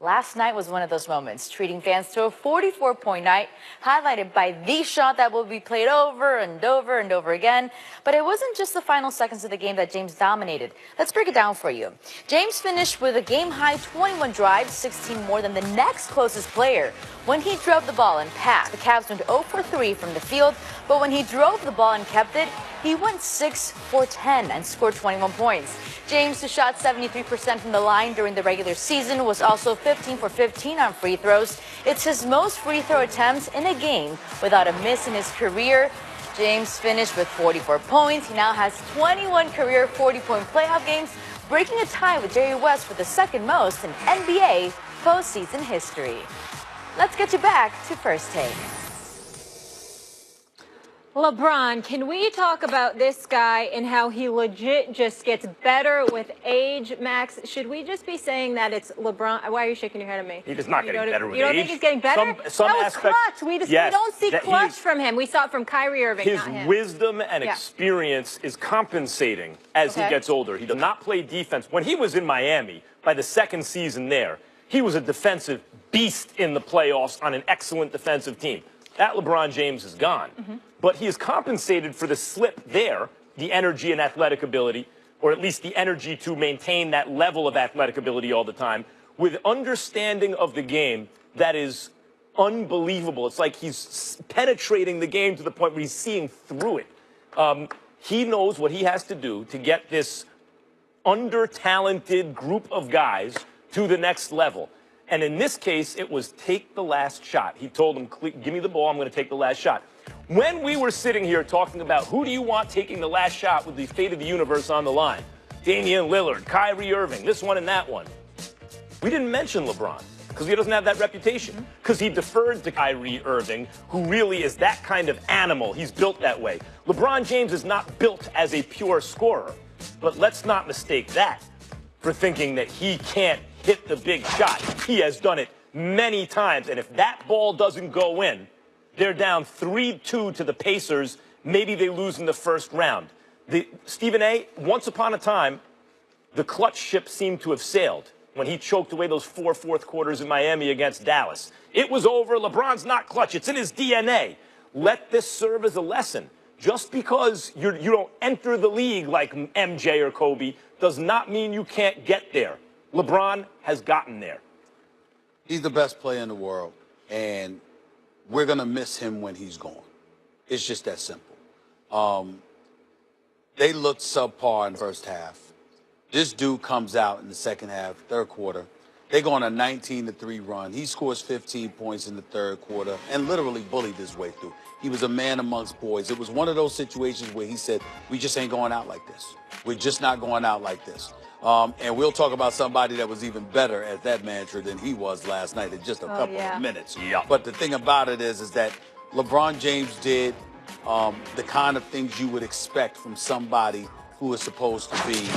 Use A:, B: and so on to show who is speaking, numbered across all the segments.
A: Last night was one of those moments, treating fans to a 44-point night, highlighted by the shot that will be played over and over and over again. But it wasn't just the final seconds of the game that James dominated. Let's break it down for you. James finished with a game-high 21 drives, 16 more than the next closest player. When he drove the ball and passed, the Cavs went 0 for 3 from the field, but when he drove the ball and kept it, he went 6 for 10 and scored 21 points. James, who shot 73% from the line during the regular season, was also 15 for 15 on free throws. It's his most free throw attempts in a game without a miss in his career. James finished with 44 points. He now has 21 career 40-point playoff games, breaking a tie with Jerry West for the second most in NBA postseason history. Let's get you back to First Take.
B: LeBron, can we talk about this guy and how he legit just gets better with age, Max? Should we just be saying that it's LeBron? Why are you shaking your head at me?
C: He's not getting better with age.
B: You don't think he's getting better?
C: Some
B: that was
C: aspect,
B: clutch. We don't see clutch from him. We saw it from Kyrie Irving,
C: his
B: not him.
C: wisdom and experience is compensating as he gets older. He does not play defense. When he was in Miami, by the second season there, he was a defensive beast in the playoffs on an excellent defensive team. That LeBron James is gone. But he is compensated for the slip there, the energy and athletic ability, or at least the energy to maintain that level of athletic ability all the time, with understanding of the game that is unbelievable. It's like he's penetrating the game to the point where he's seeing through it. He knows what he has to do to get this under-talented group of guys to the next level. And in this case, it was take the last shot. He told him, give me the ball, I'm going to take the last shot. When we were sitting here talking about who do you want taking the last shot with the fate of the universe on the line, Damian Lillard, Kyrie Irving, this one and that one, we didn't mention LeBron because he doesn't have that reputation, because he deferred to Kyrie Irving, who really is that kind of animal. He's built that way. LeBron James is not built as a pure scorer, but let's not mistake that for thinking that he can't hit the big shot. He has done it many times, and if that ball doesn't go in, they're down 3-2 to the Pacers. Maybe they lose in the first round. Stephen A., once upon a time, the clutch ship seemed to have sailed when he choked away those 4 fourth quarters in Miami against Dallas. It was over. LeBron's not clutch. It's in his DNA. Let this serve as a lesson. Just because you don't enter the league like MJ or Kobe does not mean you can't get there. LeBron has gotten there.
D: He's the best player in the world, and we're going to miss him when he's gone. It's just that simple. They looked subpar in the first half. This dude comes out in the second half, third quarter. They go on a 19-3 run. He scores 15 points in the third quarter and literally bullied his way through. He was a man amongst boys. It was one of those situations where he said, we just ain't going out like this. We're just not going out like this. And we'll talk about somebody that was even better at that mantra than he was last night in just a couple of minutes. But the thing about it is that LeBron James did the kind of things you would expect from somebody who is supposed to be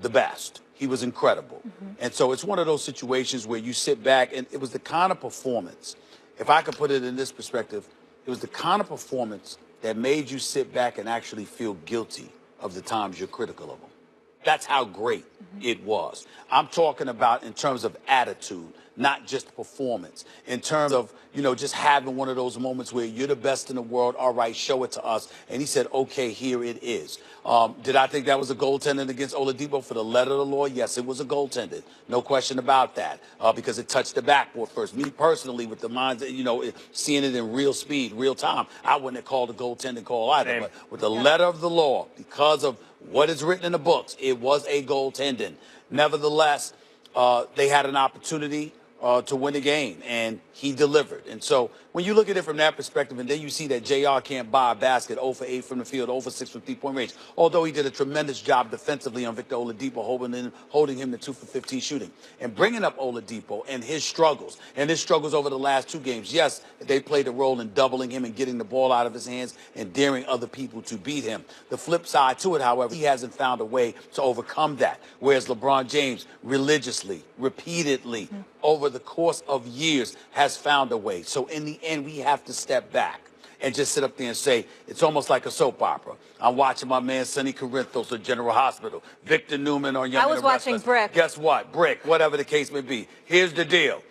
D: the best. He was incredible. And so it's one of those situations where you sit back, and it was the kind of performance, if I could put it in this perspective, it was the kind of performance that made you sit back and actually feel guilty of the times you're critical of him. That's how great it was. I'm talking about in terms of attitude, not just performance. In terms of, just having one of those moments where you're the best in the world. All right, show it to us. And he said, okay, here it is. Did I think that was a goaltending against Oladipo for the letter of the law? Yes, it was a goaltending. No question about that, because it touched the backboard first. Me personally, with the minds, seeing it in real speed, real time, I wouldn't have called a goaltending call either. But with the letter of the law, because of what is written in the books, it was a goaltending. Nevertheless, they had an opportunity to win the game, and he delivered. And so when you look at it from that perspective, and then you see that JR can't buy a basket, 0 for 8 from the field, 0 for 6 from three-point range, although he did a tremendous job defensively on Victor Oladipo, holding him to 2 for 15 shooting. And bringing up Oladipo and his struggles over the last 2 games, yes, they played a role in doubling him and getting the ball out of his hands and daring other people to beat him. The flip side to it, however, he hasn't found a way to overcome that, whereas LeBron James religiously, repeatedly, over the course of years has found a way. So in the end, we have to step back and just sit up there and say it's almost like a soap opera. I'm watching my man Sonny Corinthos at General Hospital, Victor Newman on Young
B: I was
D: and the
B: watching
D: Restless.
B: Brick.
D: Guess what? Brick, whatever the case may be. Here's the deal.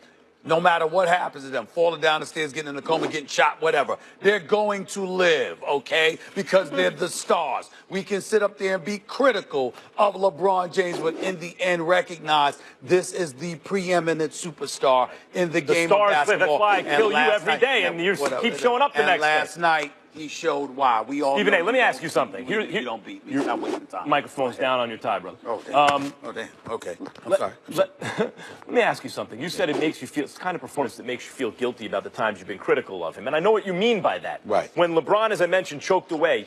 D: No matter what happens to them, falling down the stairs, getting in a coma, getting shot, whatever, they're going to live, okay? Because they're the stars. We can sit up there and be critical of LeBron James, but in the end recognize this is the preeminent superstar in the game of basketball.
C: That's why I kill you every day, and you keep showing up the next day.
D: Last night, he showed why. We all
C: Stephen A., let me ask you something.
D: You don't beat me. You're not wasting time.
C: Microphone's down on your tie, brother.
D: Oh, damn. Okay. I'm sorry.
C: Let me ask you something. You said it makes you feel, it's kind of performance that makes you feel guilty about the times you've been critical of him. And I know what you mean by that.
D: Right.
C: When LeBron, as I mentioned, choked away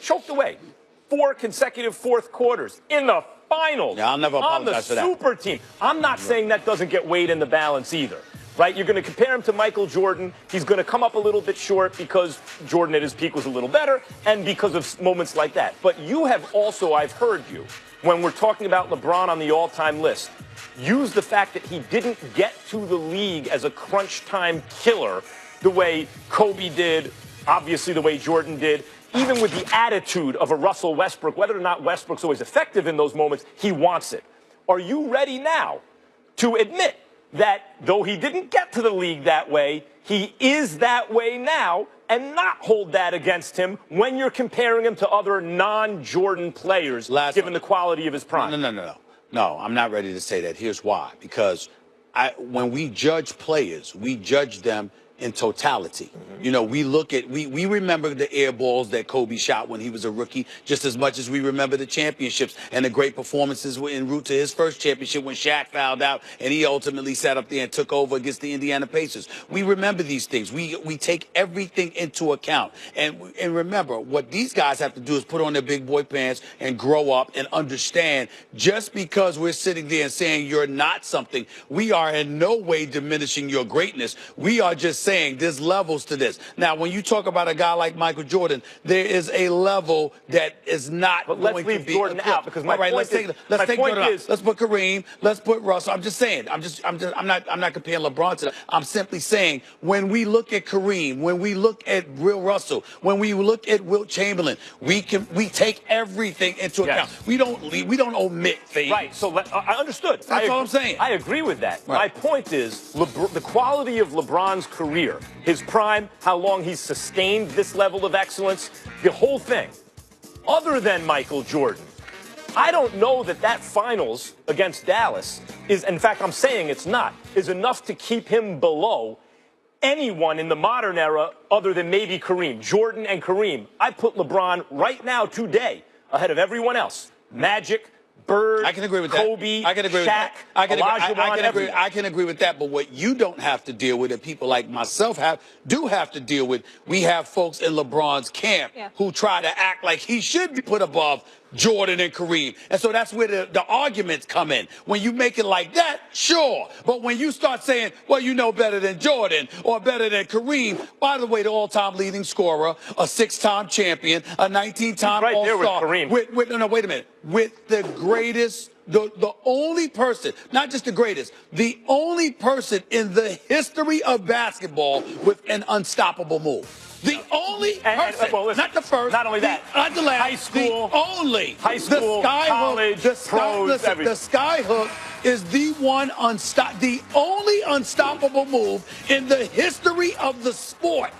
C: 4 consecutive fourth quarters in the finals.
D: Yeah, I'll never apologize for that.
C: On the super team. I'm not saying that doesn't get weighed in the balance either. Right? You're going to compare him to Michael Jordan. He's going to come up a little bit short because Jordan at his peak was a little better and because of moments like that. But you have also, I've heard you, when we're talking about LeBron on the all-time list, use the fact that he didn't get to the league as a crunch time killer the way Kobe did, obviously the way Jordan did, even with the attitude of a Russell Westbrook. Whether or not Westbrook's always effective in those moments, he wants it. Are you ready now to admit that though he didn't get to the league that way, he is that way now, and not hold that against him when you're comparing him to other non-Jordan players, given the quality of his prime?
D: No, I'm not ready to say that. Here's why. Because when we judge players, we judge them in totality. You know, we remember the air balls that Kobe shot when he was a rookie just as much as we remember the championships and the great performances en route to his first championship when Shaq fouled out and he ultimately sat up there and took over against the Indiana Pacers. We remember these things. We take everything into account. And remember, what these guys have to do is put on their big boy pants and grow up and understand just because we're sitting there and saying you're not something, we are in no way diminishing your greatness. We are just saying there's levels to this. Now, when you talk about a guy like Michael Jordan, there is a level that is not going to be.
C: Let's leave Jordan out because my point is,
D: let's take Jordan out. Let's put Kareem. Let's put Russell. I'm just saying. I'm not comparing LeBron to that. I'm simply saying when we look at Kareem, when we look at Will Russell, when we look at Wilt Chamberlain, we take everything into account. We don't omit things.
C: Right. So I understood.
D: That's all I'm saying.
C: I agree with that.
D: Right.
C: My point is the quality of LeBron's career, his prime, how long he's sustained this level of excellence, the whole thing. Other than Michael Jordan, I don't know that finals against Dallas is, in fact, I'm saying it's not, is enough to keep him below anyone in the modern era other than maybe Kareem. Jordan and Kareem. I put LeBron right now, today, ahead of everyone else. Magic, Bird,
D: I can agree with
C: Kobe,
D: that. I can agree with
C: Shaq,
D: that. I can agree with that. But what you don't have to deal with, and people like myself do have to deal with, we have folks in LeBron's camp who try to act like he should be put above Jordan and Kareem. And so that's where the arguments come in. When you make it like that, sure. But when you start saying, well, you know better than Jordan or better than Kareem, by the way, the all-time leading scorer, a 6-time champion, a 19-time
C: right
D: All-Star.
C: there with Kareem.
D: No, wait a minute. With the greatest, the only person, not just the greatest, the only person in the history of basketball with an unstoppable move. The only person,
C: well, listen,
D: not the first,
C: not only that,
D: not the last,
C: high school,
D: the only,
C: high school, college, pros, everything.
D: The sky hook is the only unstoppable move in the history of the sport.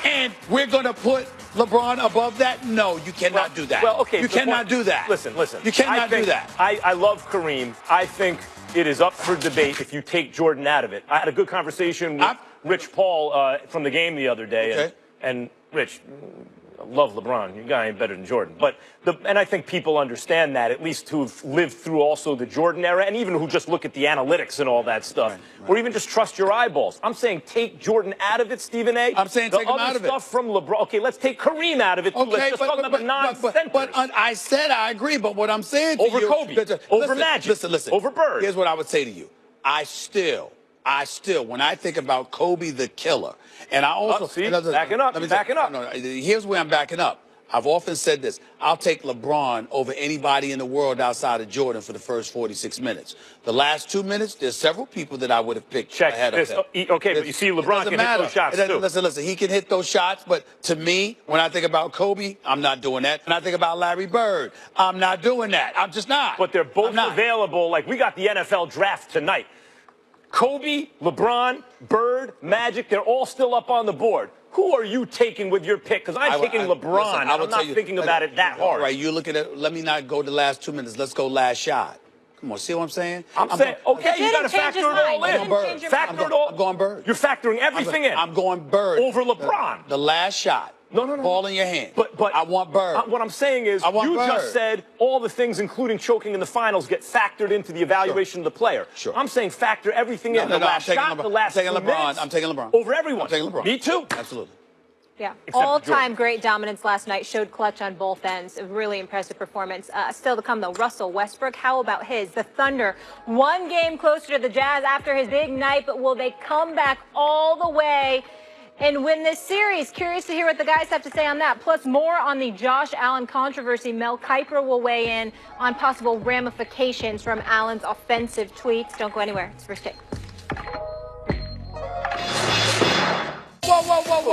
D: And we're going to put LeBron above that? No, you cannot do that.
C: Well, okay.
D: You cannot do that.
C: Listen.
D: You cannot do that.
C: I love Kareem. I think it is up for debate if you take Jordan out of it. I had a good conversation with Rich Paul from the game the other day.
D: Okay.
C: And Rich, I love LeBron. Your guy ain't better than Jordan. And I think people understand that, at least who've lived through also the Jordan era, and even who just look at the analytics and all that stuff, or even just trust your eyeballs. I'm saying take Jordan out of it, Stephen A.
D: I'm saying take him out of it.
C: The other stuff from LeBron. Okay, let's take Kareem out of it, too.
D: Okay,
C: let's just talk about the non-centers.
D: But I said I agree, but what I'm saying to
C: over
D: you...
C: Kobe, over Magic,
D: listen.
C: Over Bird.
D: Here's what I would say to you. I still, when I think about Kobe the killer, and I also...
C: backing up.
D: Here's where I'm backing up. I've often said this. I'll take LeBron over anybody in the world outside of Jordan for the first 46 minutes. The last 2 minutes, there's several people that I would have picked ahead of him.
C: Okay, but you see LeBron can hit those shots too.
D: Listen, he can hit those shots, but to me, when I think about Kobe, I'm not doing that. When I think about Larry Bird, I'm not doing that. I'm just not.
C: But they're both available. Like, we got the NFL draft tonight. Kobe, LeBron, Bird, Magic, they're all still up on the board. Who are you taking with your pick? Because I'm taking LeBron. I'm not thinking about it that hard.
D: All right, you look at it. Let me not go the last 2 minutes. Let's go last shot. Come on, see what I'm saying?
C: I'm saying, okay, you got to factor it all in.
D: Factor it all. I'm going Bird.
C: You're factoring everything in.
D: I'm going Bird.
C: Over LeBron.
D: The last shot.
C: No.
D: Ball in your hand.
C: But
D: I want Bird.
C: What I'm saying is, you just said all the things, including choking in the finals, get factored into the evaluation of the player.
D: Sure.
C: I'm saying factor everything in. The last shot, the last 2 minutes.
D: I'm taking LeBron.
C: Over everyone.
D: I'm taking LeBron.
C: Me too.
D: Absolutely.
B: Yeah, all-time great dominance last night. Showed clutch on both ends. A really impressive performance. Still to come, though, Russell Westbrook. How about his? The Thunder, 1 game closer to the Jazz after his big night, but will they come back all the way and win this series? Curious to hear what the guys have to say on that. Plus, more on the Josh Allen controversy. Mel Kiper will weigh in on possible ramifications from Allen's offensive tweets. Don't go anywhere. It's First Take.
D: Whoa.